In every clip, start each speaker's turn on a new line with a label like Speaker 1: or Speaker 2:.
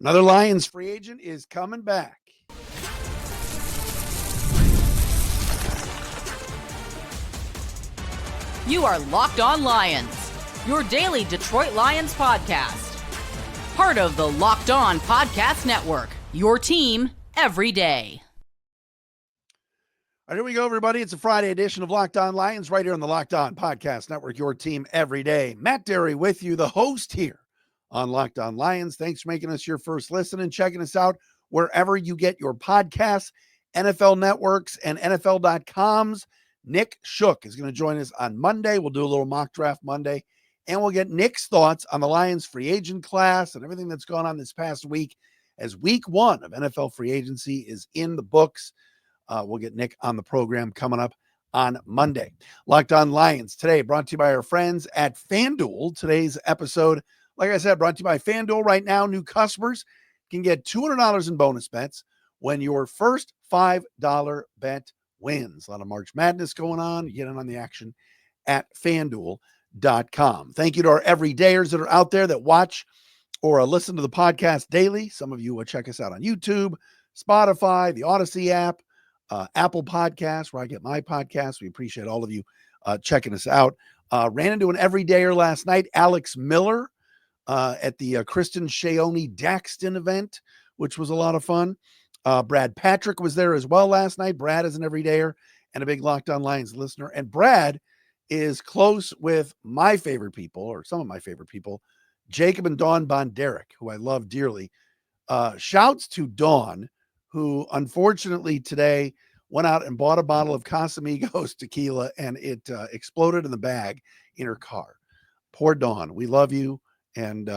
Speaker 1: Another Lions free agent is coming back.
Speaker 2: You are Locked On Lions, your daily Detroit Lions podcast. Part of the Locked On Podcast Network, your team every day.
Speaker 1: All right, here we go, everybody. It's a Friday edition of Locked On Lions right here on the Locked On Podcast Network, your team every day. Matt Derry with you, the host here on Locked On Lions. Thanks for making us your first listen and checking us out wherever you get your podcasts, NFL Networks, and NFL.com's. Nick Shook is going to join us on Monday. We'll do a little mock draft Monday, and we'll get Nick's thoughts on the Lions free agent class and everything that's gone on this past week as week one of NFL free agency is in the books. We'll get Nick on the program coming up on Monday. Locked On Lions today brought to you by our friends at FanDuel. Today's episode, like I said, brought to you by FanDuel. Right now, new customers can get $200 in bonus bets when your first $5 bet wins. A lot of March Madness going on. Get in on the action at FanDuel.com. Thank you to our everydayers that are out there that watch or listen to the podcast daily. Some of you will check us out on YouTube, Spotify, the Odyssey app, Apple Podcasts, where I get my podcast. We appreciate all of you checking us out. Ran into an everydayer last night, Alex Miller, at the Kristen Shaoni Daxton event, which was a lot of fun. Brad Patrick was there as well last night. Brad is an everydayer and a big Locked On Lions listener. And Brad is close with my favorite people, or some of my favorite people, Jacob and Dawn Bonderick, who I love dearly. Shouts to Dawn, who unfortunately today went out and bought a bottle of Casamigos tequila, and it exploded in the bag in her car. Poor Dawn. We love you. And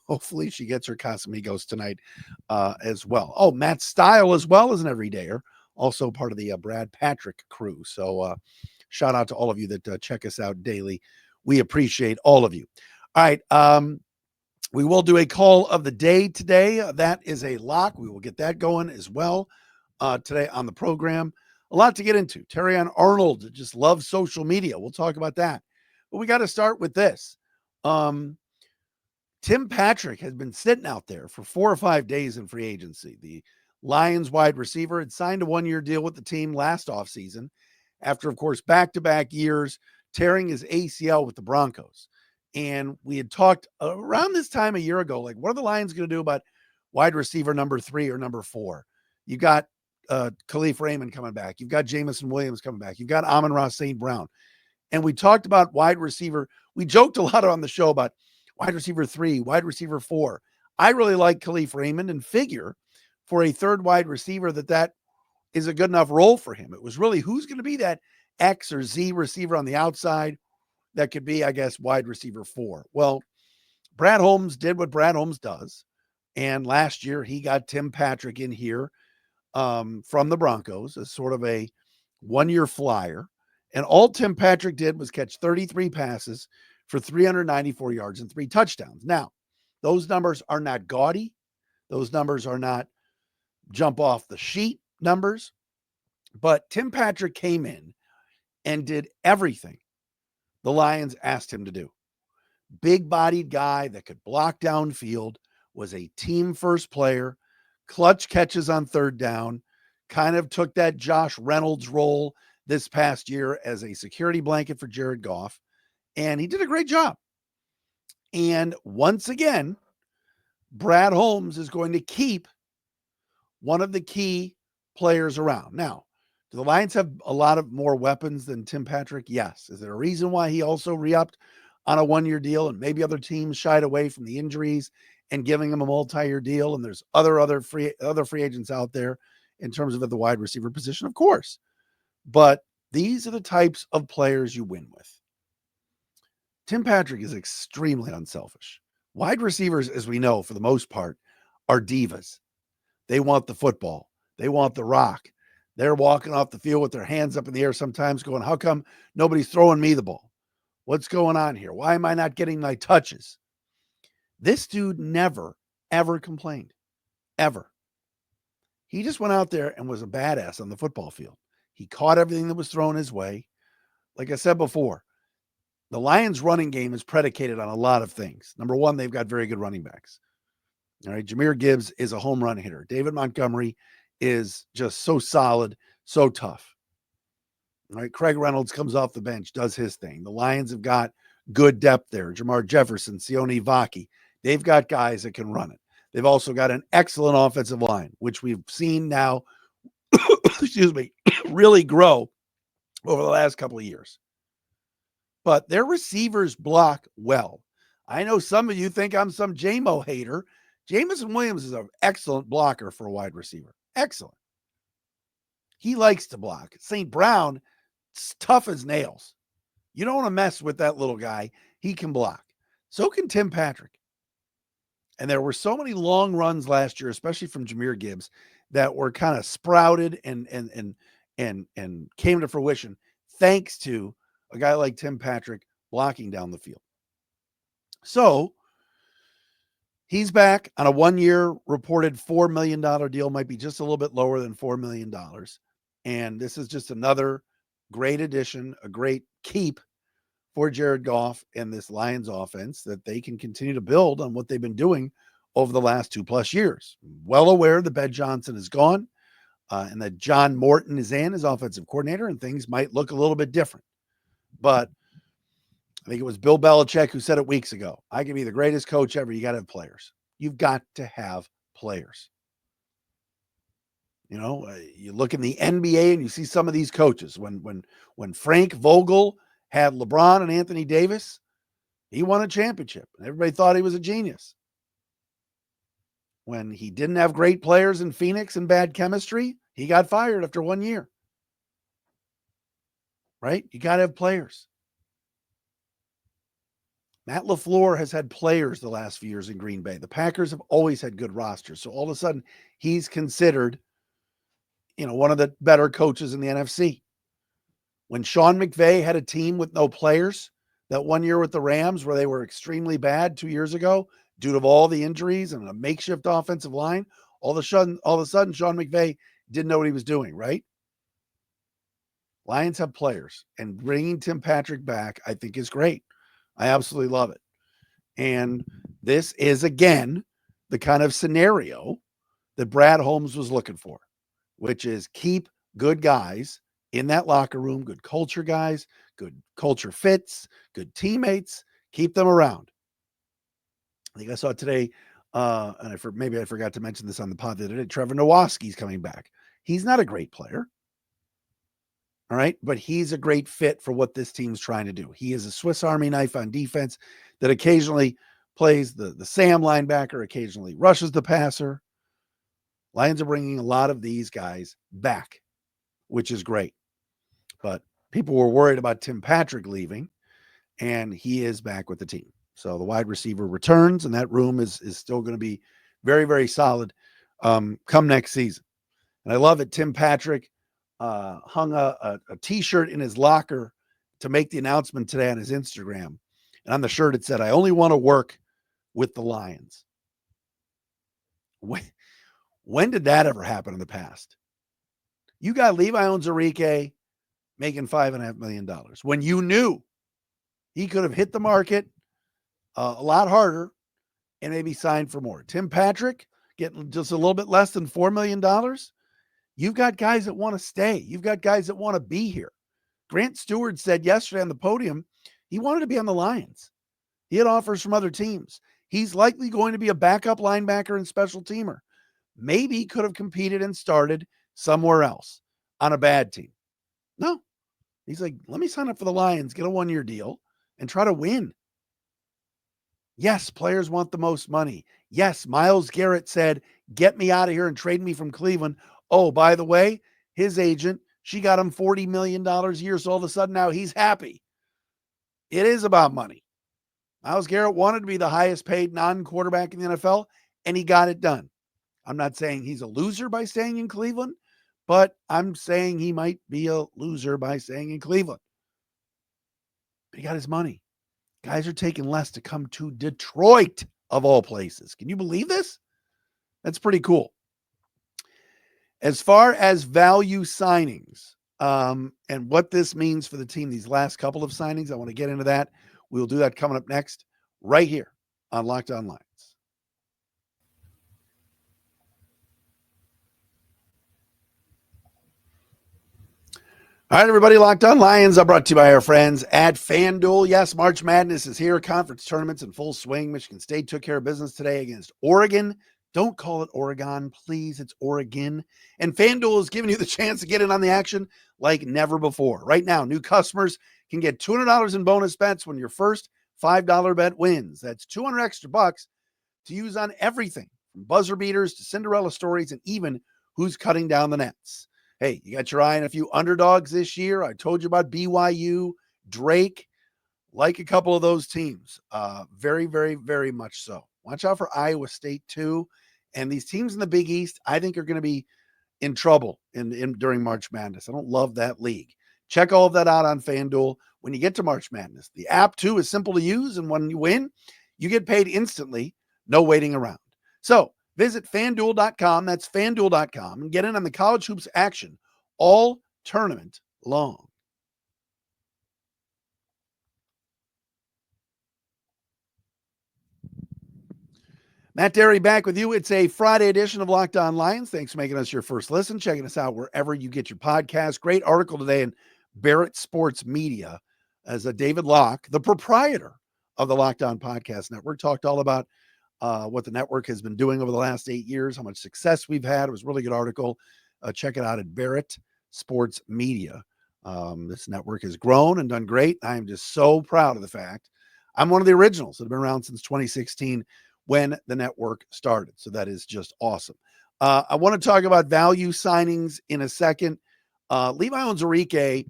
Speaker 1: hopefully she gets her Casamigos tonight as well. Oh, Matt Style as well as an everydayer, also part of the Brad Patrick crew. So shout out to all of you that check us out daily. We appreciate all of you. All right. We will do a call of the day today. That is a lock. We will get that going as well today on the program. A lot to get into. Terrion Arnold just loves social media. We'll talk about that. But we got to start with this. Tim Patrick has been sitting out there for 4 or 5 days in free agency. The Lions wide receiver had signed a one-year deal with the team last offseason after, of course, back-to-back years tearing his ACL with the Broncos. And we had talked around this time a year ago, like, what are the Lions going to do about wide receiver number 3 or number 4? You got Khalif Raymond coming back. You've got Jamison Williams coming back. You've got Amon-Ra St. Brown. And we talked about wide receiver. We joked a lot on the show about wide receiver 3, wide receiver 4. I really like Khalif Raymond and figure for a third wide receiver that is a good enough role for him. It was really who's going to be that X or Z receiver on the outside that could be, I guess, wide receiver 4. Well, Brad Holmes did what Brad Holmes does. And last year he got Tim Patrick in here from the Broncos as sort of a one-year flyer. And all Tim Patrick did was catch 33 passes for 394 yards and 3 touchdowns. Now, those numbers are not gaudy. Those numbers are not jump off the sheet numbers. But Tim Patrick came in and did everything the Lions asked him to do. Big-bodied guy that could block downfield, was a team-first player, clutch catches on third down, kind of took that Josh Reynolds role this past year as a security blanket for Jared Goff. And he did a great job. And once again, Brad Holmes is going to keep one of the key players around. Now, do the Lions have a lot of more weapons than Tim Patrick? Yes. Is there a reason why he also re-upped on a one-year deal and maybe other teams shied away from the injuries and giving him a multi-year deal? And there's other free agents out there in terms of at the wide receiver position, of course. But these are the types of players you win with. Tim Patrick is extremely unselfish. Wide receivers, as we know, for the most part, are divas. They want the football. They want the rock. They're walking off the field with their hands up in the air sometimes going, how come nobody's throwing me the ball? What's going on here? Why am I not getting my touches? This dude never, ever complained. Ever. He just went out there and was a badass on the football field. He caught everything that was thrown his way. Like I said before, the Lions running game is predicated on a lot of things. Number one, they've got very good running backs. All right. Jahmyr Gibbs is a home run hitter. David Montgomery is just so solid, so tough. All right. Craig Reynolds comes off the bench, does his thing. The Lions have got good depth there. Jamar Jefferson, Sione Vaki. They've got guys that can run it. They've also got an excellent offensive line, which we've seen now, excuse me, really grow over the last couple of years. But their receivers block well. I know some of you think I'm some JMO hater. Jamison Williams is an excellent blocker for a wide receiver. Excellent. He likes to block. St. Brown, it's tough as nails. You don't want to mess with that little guy. He can block. So can Tim Patrick. And there were so many long runs last year, especially from Jahmyr Gibbs, that were kind of sprouted and came to fruition thanks to a guy like Tim Patrick blocking down the field. So he's back on a 1-year reported $4 million deal, might be just a little bit lower than $4 million. And this is just another great addition, a great keep for Jared Goff and this Lions offense that they can continue to build on what they've been doing over the last 2+ years. Well aware that Ben Johnson is gone and that John Morton is in as offensive coordinator, and things might look a little bit different. But I think it was Bill Belichick who said it weeks ago. I can be the greatest coach ever. You got to have players. You've got to have players. You know, you look in the NBA and you see some of these coaches. When Frank Vogel had LeBron and Anthony Davis, he won a championship. And everybody thought he was a genius. When he didn't have great players in Phoenix and bad chemistry, he got fired after 1 year. Right? You got to have players. Matt LaFleur has had players the last few years in Green Bay. The Packers have always had good rosters. So all of a sudden, he's considered, one of the better coaches in the NFC. When Sean McVay had a team with no players, that 1 year with the Rams where they were extremely bad 2 years ago due to all the injuries and a makeshift offensive line, all of a sudden, Sean McVay didn't know what he was doing, right? Lions have players, and bringing Tim Patrick back, I think, is great. I absolutely love it. And this is, again, the kind of scenario that Brad Holmes was looking for, which is keep good guys in that locker room, good culture guys, good culture fits, good teammates, keep them around. I think I saw today, and maybe I forgot to mention this on the pod the other day, Trevor Nowaski's coming back. He's not a great player. All right. But he's a great fit for what this team's trying to do. He is a Swiss Army knife on defense that occasionally plays the Sam linebacker, occasionally rushes the passer. Lions are bringing a lot of these guys back, which is great. But people were worried about Tim Patrick leaving, and he is back with the team. So the wide receiver returns, and that room is still going to be very, very solid come next season. And I love it. Tim Patrick hung a T-shirt in his locker to make the announcement today on his Instagram. And on the shirt, it said, "I only want to work with the Lions." When did that ever happen in the past? You got Levi Onwuzurike making $5.5 million when you knew he could have hit the market a lot harder and maybe signed for more. Tim Patrick getting just a little bit less than $4 million. You've got guys that want to stay. You've got guys that want to be here. Grant Stewart said yesterday on the podium, he wanted to be on the Lions. He had offers from other teams. He's likely going to be a backup linebacker and special teamer. Maybe he could have competed and started somewhere else on a bad team. No. He's like, let me sign up for the Lions, get a 1-year deal, and try to win. Yes, players want the most money. Yes, Myles Garrett said, get me out of here and trade me from Cleveland. Oh, by the way, his agent, she got him $40 million a year. So all of a sudden now he's happy. It is about money. Myles Garrett wanted to be the highest paid non-quarterback in the NFL, and he got it done. I'm not saying he's a loser by staying in Cleveland, but I'm saying he might be a loser by staying in Cleveland. But he got his money. Guys are taking less to come to Detroit, of all places. Can you believe this? That's pretty cool. As far as value signings and what this means for the team, these last couple of signings, I want to get into that. We'll do that coming up next, right here on Locked On Lions. All right, everybody, Locked On Lions are brought to you by our friends at FanDuel. Yes, March Madness is here. Conference tournaments in full swing. Michigan State took care of business today against Oregon. Don't call it Oregon, please. It's Oregon. And FanDuel is giving you the chance to get in on the action like never before. Right now, new customers can get $200 in bonus bets when your first $5 bet wins. That's 200 extra bucks to use on everything from buzzer beaters to Cinderella stories and even who's cutting down the nets. Hey, you got your eye on a few underdogs this year. I told you about BYU, Drake, like a couple of those teams. Very, very, very much so. Watch out for Iowa State too. And these teams in the Big East, I think, are going to be in trouble during March Madness. I don't love that league. Check all of that out on FanDuel when you get to March Madness. The app too is simple to use, and when you win, you get paid instantly, no waiting around. So visit FanDuel.com, that's FanDuel.com, and get in on the college hoops action all tournament long. Matt Derry back with you. It's a Friday edition of Locked On Lions. Thanks for making us your first listen, checking us out wherever you get your podcast. Great article today in Barrett Sports Media as David Locke, the proprietor of the Locked On Podcast Network, talked all about what the network has been doing over the last 8 years, how much success we've had. It was a really good article. Check it out at Barrett Sports Media. This network has grown and done great. I am just so proud of the fact I'm one of the originals that have been around since 2016 when the network started. So that is just awesome. I want to talk about value signings in a second. Levi Onwuzurike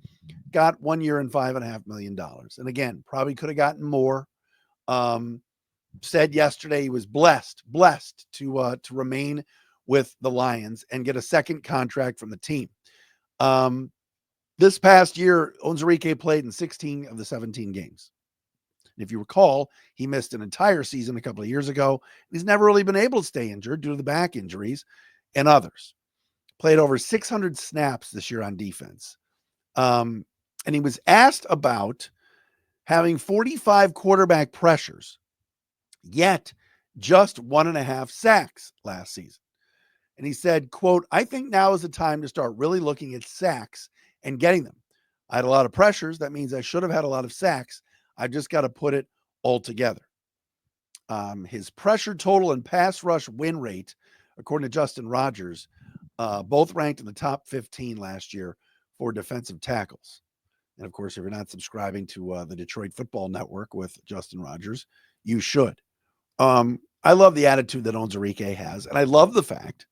Speaker 1: got 1 year and $5.5 million. And again, probably could have gotten more. Said yesterday he was blessed to remain with the Lions and get a second contract from the team. This past year, Onwuzurike played in 16 of the 17 games. And if you recall, he missed an entire season a couple of years ago. He's never really been able to stay injured due to the back injuries and others. Played over 600 snaps this year on defense. And he was asked about having 45 quarterback pressures, yet just 1.5 sacks last season. And he said, quote, "I think now is the time to start really looking at sacks and getting them. I had a lot of pressures. That means I should have had a lot of sacks. I've just got to put it all together." His pressure total and pass rush win rate, according to Justin Rogers, both ranked in the top 15 last year for defensive tackles. And of course, if you're not subscribing to the Detroit Football Network with Justin Rogers, you should. I love the attitude that Onwuzurike has. And I love the fact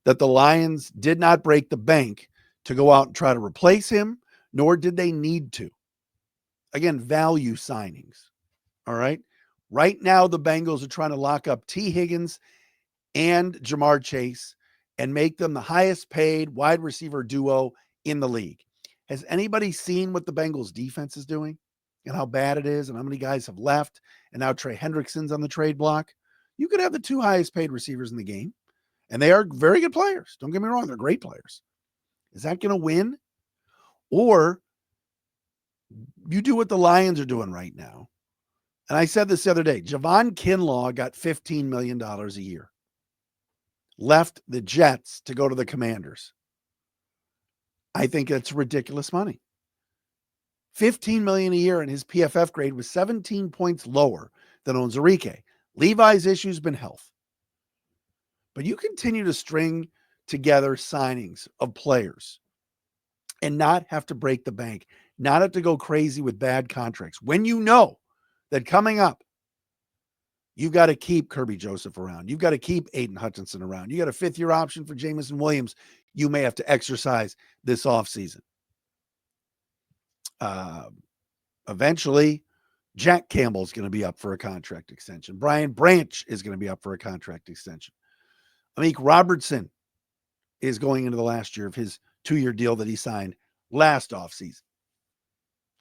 Speaker 1: that the Lions did not break the bank to go out and try to replace him, nor did they need to. Again, value signings. All right. Right now, the Bengals are trying to lock up T. Higgins and Jamar Chase and make them the highest paid wide receiver duo in the league. Has anybody seen what the Bengals defense is doing and how bad it is and how many guys have left? And now Trey Hendrickson's on the trade block. You could have the two highest paid receivers in the game, and they are very good players. Don't get me wrong. They're great players. Is that going to win? Or you do what the Lions are doing right now. And I said this the other day, Javon Kinlaw got $15 million a year. Left the Jets to go to the Commanders. I think it's ridiculous money. $15 million a year, and his PFF grade was 17 points lower than Onwuzurike. Levi's issue's been health. But you continue to string together signings of players and not have to break the bank, not have to go crazy with bad contracts. When you know that coming up, you've got to keep Kirby Joseph around. You've got to keep Aiden Hutchinson around. You got a fifth-year option for Jameson Williams you may have to exercise this offseason. Eventually, Jack Campbell's going to be up for a contract extension. Brian Branch is going to be up for a contract extension. Amik Robertson is going into the last year of his 2-year deal that he signed last offseason.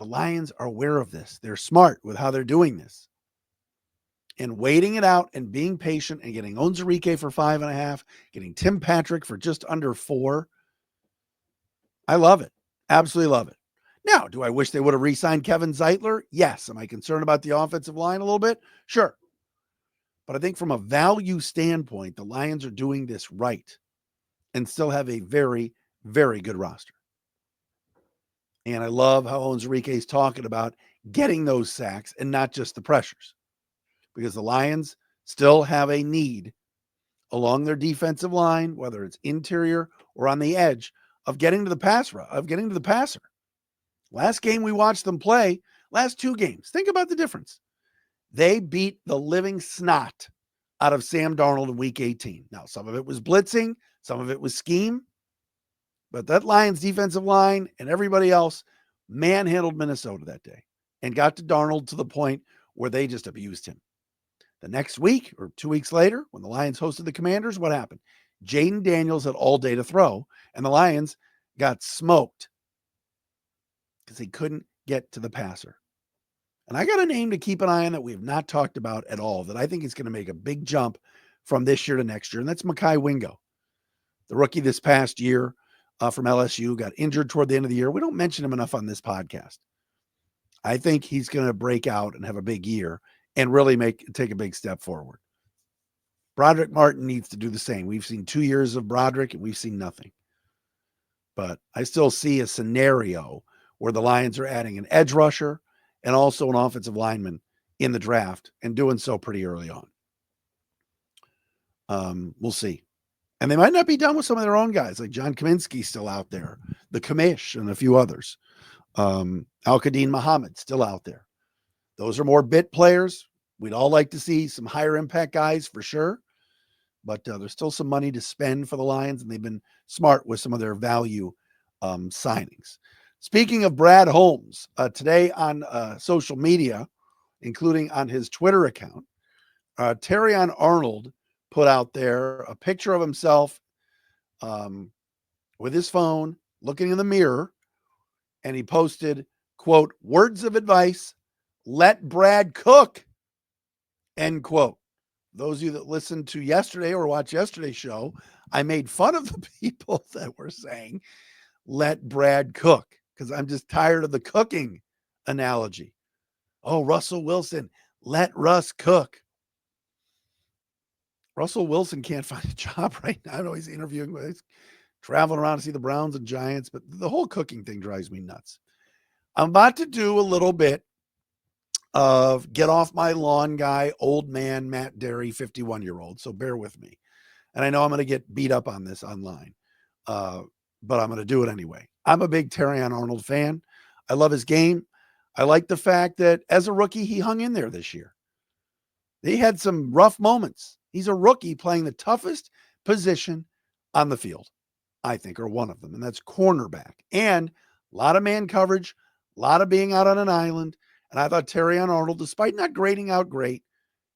Speaker 1: The Lions are aware of this. They're smart with how they're doing this. And waiting it out and being patient and getting Onwuzurike for 5.5, getting Tim Patrick for just under 4. I love it. Absolutely love it. Now, do I wish they would have re-signed Kevin Zeitler? Yes. Am I concerned about the offensive line a little bit? Sure. But I think from a value standpoint, the Lions are doing this right and still have a very, very good roster. And I love how Enrique is talking about getting those sacks and not just the pressures, because the Lions still have a need along their defensive line, whether it's interior or on the edge, of getting to the passer. Last game we watched them play, last two games, think about the difference. They beat the living snot out of Sam Darnold in week 18. Now, some of it was blitzing, some of it was scheme, but that Lions defensive line and everybody else manhandled Minnesota that day and got to Darnold to the point where they just abused him. The next week or 2 weeks later, when the Lions hosted the Commanders, what happened? Jaden Daniels had all day to throw, and the Lions got smoked because they couldn't get to the passer. And I got a name to keep an eye on that we have not talked about at all that I think is going to make a big jump from this year to next year, and that's Mekhi Wingo, the rookie this past year from LSU, got injured toward the end of the year. We don't mention him enough on this podcast. I think he's going to break out and have a big year and really take a big step forward. Broderick Martin needs to do the same. We've seen 2 years of Broderick and we've seen nothing. But I still see a scenario where the Lions are adding an edge rusher and also an offensive lineman in the draft and doing so pretty early on. We'll see. And they might not be done with some of their own guys, like John Kaminsky still out there, the Kamish and a few others. Al-Qadim Muhammad still out there. Those are more bit players. We'd all like to see some higher impact guys for sure. But there's still some money to spend for the Lions, and they've been smart with some of their value signings. Speaking of Brad Holmes, today on social media, including on his Twitter account, Terrion Arnold put out there a picture of himself with his phone looking in the mirror, and he posted, quote, "Words of advice, let Brad cook," end quote. Those of you that listened to yesterday or watched yesterday's show, I made fun of the people that were saying, let Brad cook, because I'm just tired of the cooking analogy. Oh, Russell Wilson, let Russ cook. Russell Wilson can't find a job right now. I know he's interviewing, but he's traveling around to see the Browns and Giants, but the whole cooking thing drives me nuts. I'm about to do a little bit of get off my lawn guy, old man, Matt Derry, 51-year-old. So bear with me. And I know I'm going to get beat up on this online, but I'm going to do it anyway. I'm a big Terrion Arnold fan. I love his game. I like the fact that as a rookie, he hung in there this year. He had some rough moments. He's a rookie playing the toughest position on the field, I think, or one of them, and that's cornerback. And a lot of man coverage, a lot of being out on an island. And I thought Terrion Arnold, despite not grading out great,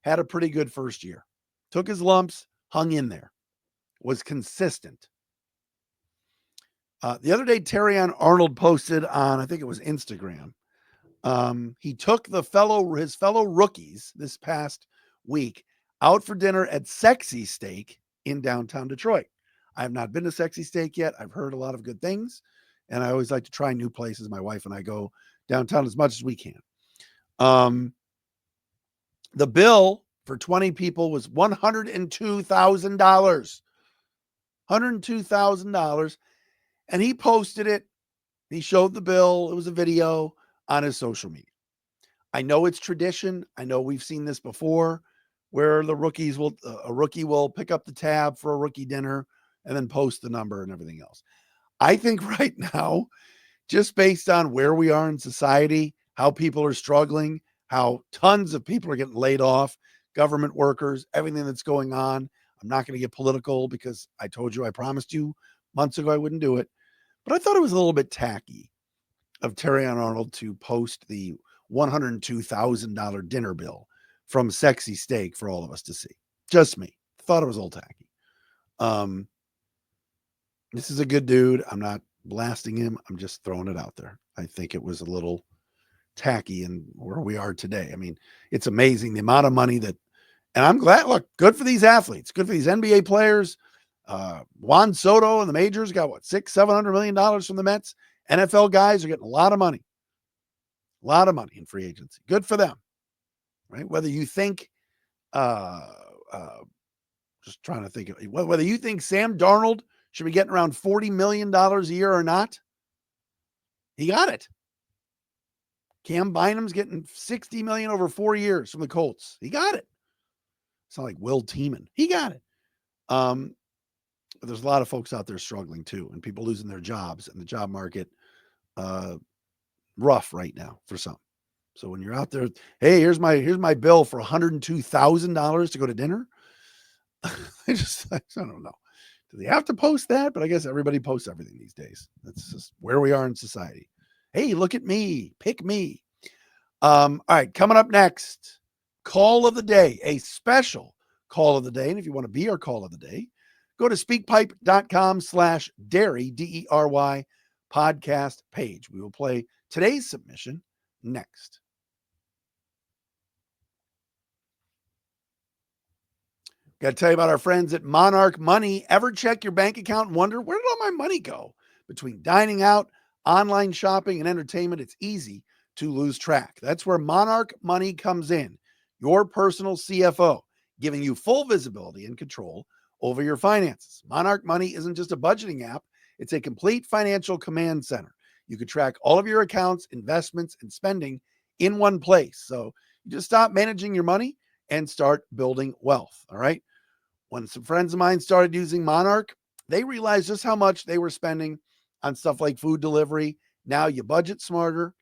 Speaker 1: had a pretty good first year. Took his lumps, hung in there, was consistent. The other day, Terrion Arnold posted on, I think it was Instagram. He took his fellow rookies this past week out for dinner at Sexy Steak in downtown Detroit. I have not been to Sexy Steak yet. I've heard a lot of good things, and I always like to try new places. My wife and I go downtown as much as we can. The bill for 20 people was $102,000. $102,000. And he posted it. He showed the bill. It was a video on his social media. I know it's tradition. I know we've seen this before where a rookie will pick up the tab for a rookie dinner and then post the number and everything else. I think right now, just based on where we are in society, how people are struggling, how tons of people are getting laid off, government workers, everything that's going on. I'm not going to get political because I told you, I promised you months ago I wouldn't do it. But I thought it was a little bit tacky of Terrion Arnold to post the $102,000 dinner bill from Sexy Steak for all of us to see. Just me. Thought it was a little tacky. This is a good dude. I'm not blasting him. I'm just throwing it out there. I think it was a little tacky in where we are today. I mean, it's amazing the amount of money and I'm glad, look, good for these athletes, good for these NBA players. Juan Soto and the majors got what, $600-700 million from the Mets. NFL guys are getting a lot of money in free agency. Good for them, right? Whether you think, just trying to think of whether you think Sam Darnold should be getting around $40 million a year or not, He got it. Cam Bynum's getting $60 million over 4 years from the Colts. He got it. It's not like Will Tiemann. He got it. But there's a lot of folks out there struggling too, and people losing their jobs, and the job market rough right now for some. So when you're out there, hey, here's my bill for $102,000 to go to dinner. I don't know. Do they have to post that? But I guess everybody posts everything these days. That's just where we are in society. Hey, look at me. Pick me. All right, coming up next, call of the day, a special call of the day. And if you want to be our call of the day, go to speakpipe.com/Dery, DERY podcast page. We will play today's submission next. Got to tell you about our friends at Monarch Money. Ever check your bank account and wonder, where did all my money go? Between dining out, online shopping, and entertainment, it's easy to lose track. That's where Monarch Money comes in, your personal CFO, giving you full visibility and control over your finances. Monarch Money isn't just a budgeting app. It's a complete financial command center. You can track all of your accounts, investments, and spending in one place. So you just stop managing your money and start building wealth. All right. When some friends of mine started using Monarch, they realized just how much they were spending on stuff like food delivery. Now you budget smarter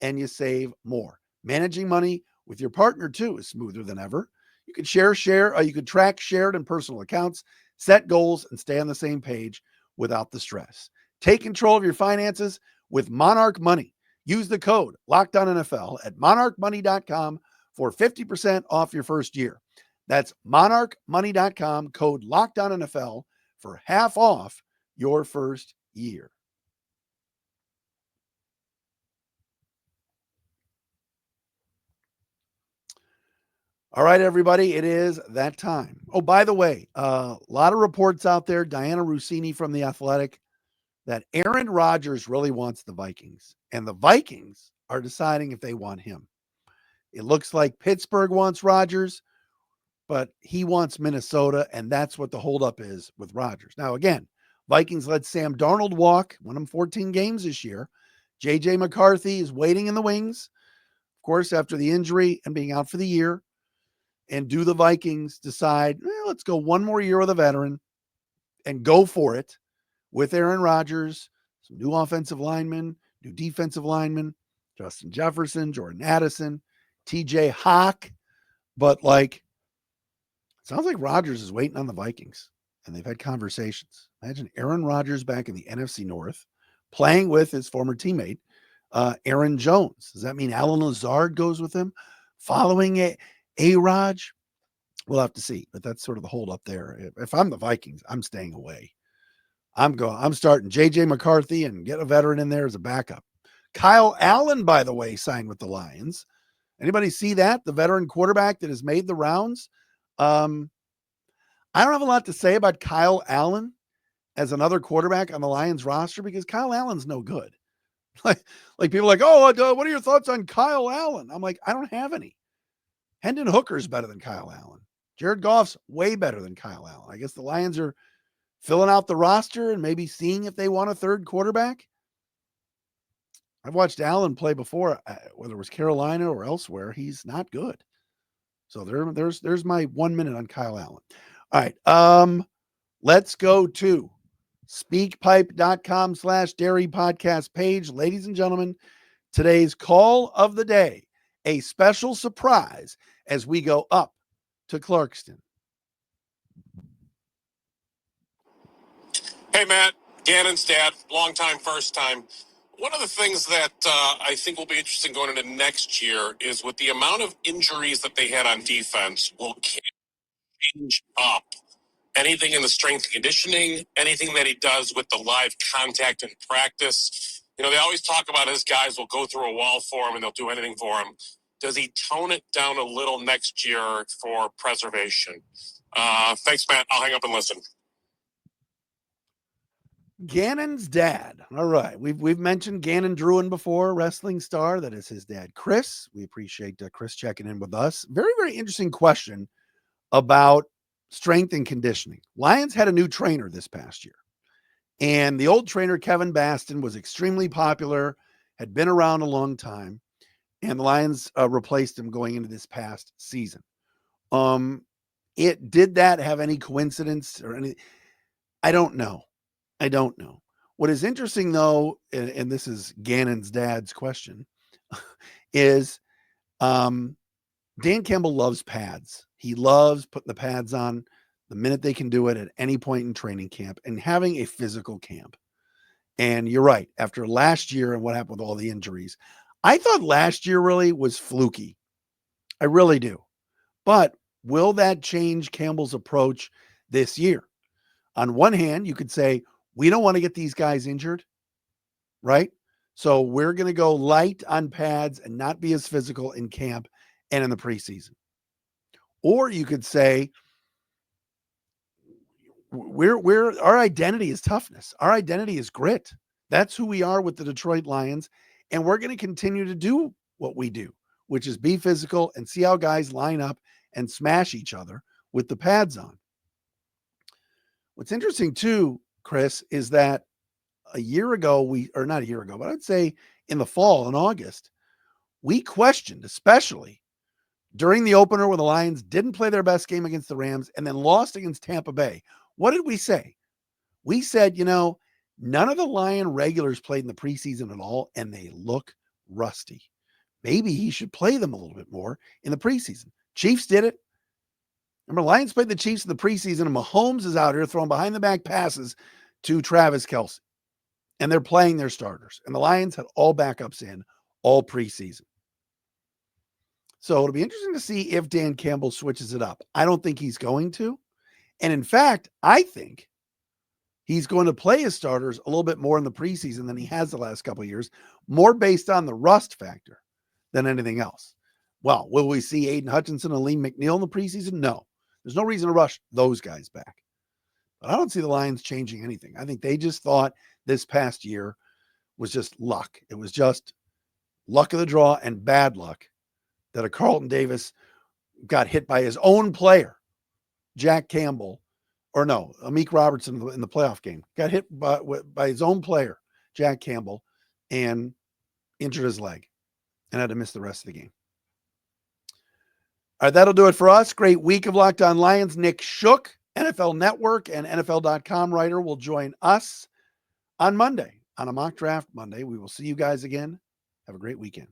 Speaker 1: and you save more. Managing money with your partner too is smoother than ever. You can you could track shared and personal accounts, set goals, and stay on the same page without the stress. Take control of your finances with Monarch Money. Use the code LOCKEDONNFL at monarchmoney.com for 50% off your first year. That's monarchmoney.com, code LOCKEDONNFL for half off your first year. All right, everybody, it is that time. Oh, by the way, a lot of reports out there, Diana Rossini from The Athletic, that Aaron Rodgers really wants the Vikings, and the Vikings are deciding if they want him. It looks like Pittsburgh wants Rodgers, but he wants Minnesota, and that's what the holdup is with Rodgers. Now, again, Vikings let Sam Darnold walk, won him 14 games this year. J.J. McCarthy is waiting in the wings, of course, after the injury and being out for the year. And do the Vikings decide, let's go one more year with a veteran and go for it with Aaron Rodgers, some new offensive linemen, new defensive linemen, Justin Jefferson, Jordan Addison, TJ Hawk. But it sounds like Rodgers is waiting on the Vikings, and they've had conversations. Imagine Aaron Rodgers back in the NFC North playing with his former teammate, Aaron Jones. Does that mean Alan Lazard goes with him? Following A-Raj? We'll have to see, but that's sort of the hold up there. If I'm the Vikings, I'm staying away. I'm starting J.J. McCarthy and get a veteran in there as a backup. Kyle Allen, by the way, signed with the Lions. Anybody see that? The veteran quarterback that has made the rounds. I don't have a lot to say about Kyle Allen as another quarterback on the Lions roster because Kyle Allen's no good. Like people are like, oh, what are your thoughts on Kyle Allen? I'm like, I don't have any. Hendon Hooker's better than Kyle Allen. Jared Goff's way better than Kyle Allen. I guess the Lions are filling out the roster and maybe seeing if they want a third quarterback. I've watched Allen play before, whether it was Carolina or elsewhere. He's not good. So there's my 1 minute on Kyle Allen. All right. Let's go to speakpipe.com/Dery podcast page. Ladies and gentlemen, today's call of the day, a special surprise as we go up to Clarkston.
Speaker 3: Hey, Matt, Gannon's dad, long time, first time. One of the things that I think will be interesting going into next year is with the amount of injuries that they had on defense, will change up anything in the strength and conditioning, anything that he does with the live contact in practice. You know, they always talk about his guys will go through a wall for him and they'll do anything for him. Does he tone it down a little next year for preservation? Thanks, Matt. I'll hang up and listen.
Speaker 1: Gannon's dad. All right. We've mentioned Gannon Druin before, wrestling star. That is his dad, Chris. We appreciate Chris checking in with us. Very, very interesting question about strength and conditioning. Lions had a new trainer this past year. And the old trainer, Kevin Baston, was extremely popular. had been around a long time, and the Lions replaced him going into this past season. Did that have any coincidence or any? I don't know. What is interesting though, and this is Gannon's dad's question, is Dan Campbell loves pads. He loves putting the pads on the minute they can do it at any point in training camp and having a physical camp. And you're right. After last year and what happened with all the injuries, I thought last year really was fluky. I really do. But will that change Campbell's approach this year? On one hand, you could say, we don't want to get these guys injured, right? So we're going to go light on pads and not be as physical in camp and in the preseason. Or you could say, our identity is toughness. Our identity is grit. That's who we are with the Detroit Lions. And we're going to continue to do what we do, which is be physical and see how guys line up and smash each other with the pads on. What's interesting too, Chris, is that a year ago, not a year ago, but I'd say in the fall, in August, we questioned, especially during the opener when the Lions didn't play their best game against the Rams and then lost against Tampa Bay. What did we say? We said, none of the Lion regulars played in the preseason at all, and they look rusty. Maybe he should play them a little bit more in the preseason. Chiefs did it. Remember, Lions played the Chiefs in the preseason, and Mahomes is out here throwing behind-the-back passes to Travis Kelce. And they're playing their starters. And the Lions had all backups in all preseason. So it'll be interesting to see if Dan Campbell switches it up. I don't think he's going to. And in fact, I think he's going to play his starters a little bit more in the preseason than he has the last couple of years, more based on the rust factor than anything else. Well, will we see Aiden Hutchinson and Lee McNeil in the preseason? No. There's no reason to rush those guys back. But I don't see the Lions changing anything. I think they just thought this past year was just luck. It was just luck of the draw and bad luck that a Carlton Davis got hit by his own player, Jack Campbell, or no, Amik Robertson in the playoff game, got hit by his own player, Jack Campbell, and injured his leg and had to miss the rest of the game. All right, that'll do it for us. Great week of Locked On Lions. Nick Shook, NFL Network and NFL.com writer, will join us on Monday, on a Mock Draft Monday. We will see you guys again. Have a great weekend.